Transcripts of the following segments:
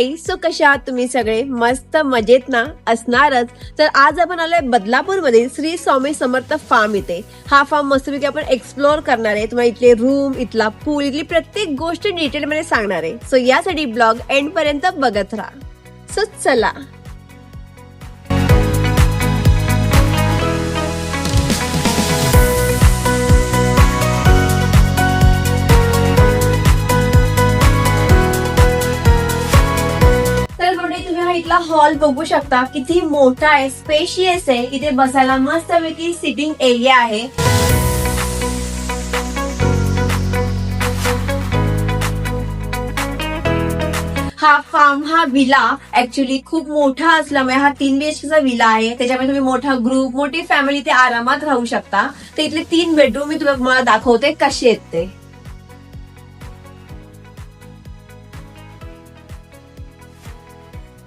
मंडळी, सो कशा आहात तुम्ही सगळे? मस्त मजेत ना असणारच. तर आज आपण आलोय बदलापूर मध्ये श्री स्वामी समर्थ फार्म इथे. हा फार्म मस्तपैकी आपण एक्सप्लोअर करणार आहे. तुम्हाला इथले रूम, इथला पूल, इथली प्रत्येक गोष्ट डिटेल मध्ये सांगणार आहे. सो यासाठी ब्लॉग एंड पर्यंत बघत राहा. सो चला. इथला हॉल बघू शकता, किती मोठा आहे, स्पेशियस आहे. इथे बसायला मस्तपैकी सिटिंग एरिया आहे. हा फार्म, हा विला ऍक्च्युली खूप मोठा असल्यामुळे हा 3 BHK चा विला आहे. त्याच्यामुळे तुम्ही मोठा ग्रुप, मोठी फॅमिली ते आरामात राहू शकता. तर इथले 3 बेडरूम मी तुम्हाला दाखवते कसे आहेत ते.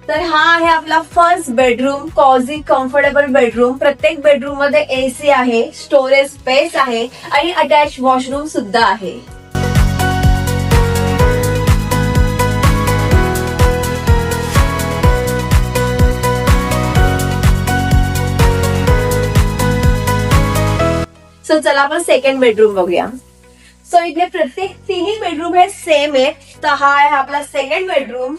तर हा आहे आपला फर्स्ट बेडरूम, कॉझी कम्फर्टेबल बेडरूम. प्रत्येक बेडरूम मध्ये AC आहे, स्टोरेज स्पेस आहे आणि अटॅच वॉशरूम सुद्धा आहे. सो चला आपण सेकंड बेडरूम बघूया. सो इथे प्रत्येक 3 बेडरूम हे सेम आहे. तर हा आहे आपला सेकंड बेडरूम.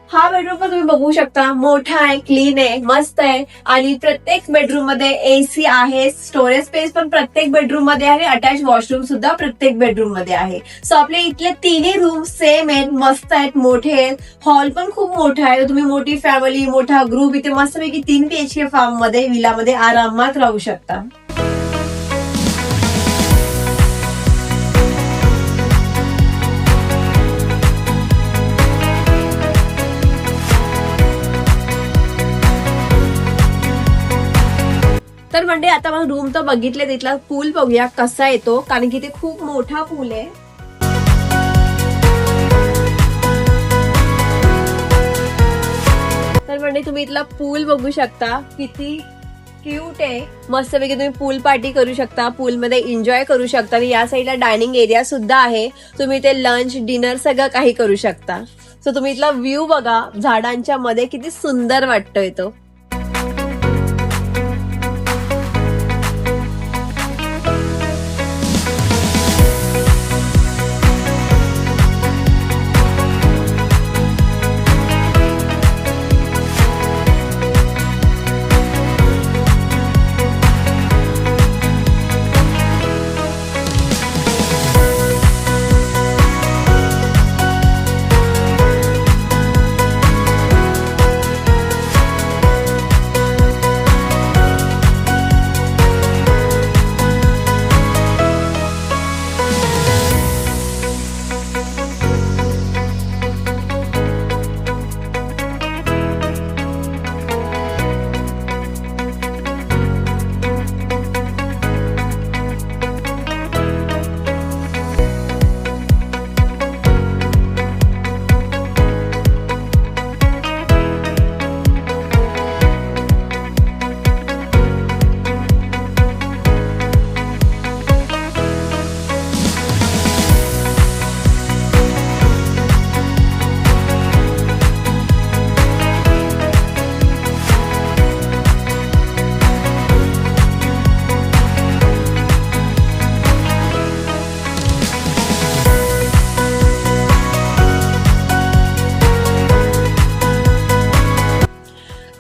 हा बेडरूम पण तुम्ही बघू शकता, मोठा आहे, क्लीन आहे, मस्त आहे आणि प्रत्येक बेडरूम मध्ये AC आहे, स्टोरेज स्पेस पण प्रत्येक बेडरूम मध्ये आहे, अटॅच वॉशरूम सुद्धा प्रत्येक बेडरूम मध्ये आहे. सो आपले इथले 3 रूम सेम आहेत, मस्त आहेत, मोठे आहेत. हॉल पण खूप मोठा आहे. तुम्ही मोठी फॅमिली, मोठा ग्रुप इथे मस्तपैकी 3 BHK फार्म मध्ये, विलामध्ये आरामात राहू शकता. तर म्हणजे आता आपण रूम तर बघितले, तिथला पूल बघूया कसा येतो, कारण की ते खूप मोठा पूल आहे. तर म्हणजे तुम्ही इथला पूल बघू शकता, किती क्यूट आहे. मस्तपैकी तुम्ही पूल पार्टी करू शकता, पूल मध्ये एन्जॉय करू शकता. आणि या साईडला डायनिंग एरिया सुद्धा आहे. तुम्ही ते लंच, डिनर सगळं काही करू शकता. सो तुम्ही इथला व्ह्यू बघा, झाडांच्या मध्ये किती सुंदर वाटतोय तो.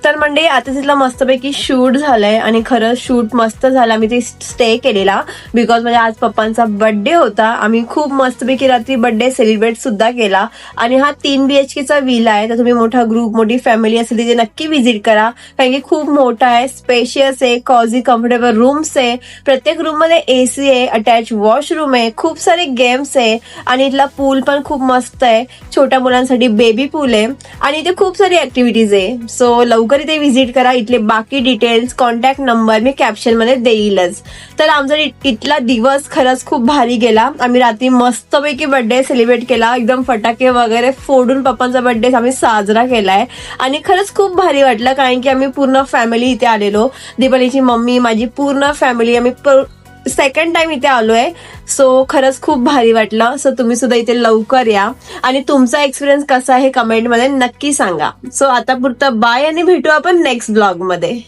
तर म्हणजे आता तिथला मस्तपैकी शूट झालंय आणि खरंच शूट मस्त झाला. मी ते स्टे केलेला बिकॉज म्हणजे आज पप्पांचा बर्थडे होता. आम्ही खूप मस्तपैकी रात्री बर्थडे सेलिब्रेट सुद्धा केला. आणि हा 3 BHK चा विला आहे. तर तुम्ही मोठा ग्रुप, मोठी फॅमिली असेल तिथे नक्की व्हिजिट करा, कारण की खूप मोठा आहे, स्पेशियस आहे, कॉझी कम्फर्टेबल रूम्स आहे. प्रत्येक रूम मध्ये AC आहे, अटॅच वॉशरूम आहे, खूप सारे गेम्स आहे आणि इथला पूल पण खूप मस्त आहे. छोट्या मुलांसाठी बेबी पूल आहे आणि इथे खूप सारी ऍक्टिव्हिटीज आहे. सो लवकर इथे व्हिजिट करा. इथले बाकी डिटेल्स, कॉन्टॅक्ट नंबर मी कॅप्शन मध्ये देईलच. तर आमचा इथला दिवस खरंच खूप भारी गेला. आम्ही रात्री मस्तपैकी बर्थडे सेलिब्रेट केला, एकदम फटाके वगैरे फोडून पप्पांचा बर्थडे आम्ही साजरा केलाय आणि खरंच खूप भारी वाटलं, कारण की आम्ही पूर्ण फॅमिली इथे आलेलो. दीपालीची मम्मी, माझी पूर्ण फॅमिली, आम्ही सेकंड टाइम इथे आलोय. सो खरंच खूप भारी वाटलं. सो तुम्ही सुद्धा इथे लवकर या आणि तुमचा एक्सपिरियन्स कसा आहे कमेंटमध्ये नक्की सांगा. सो आता पुरतं बाय आणि भेटू आपण नेक्स्ट ब्लॉग मध्ये.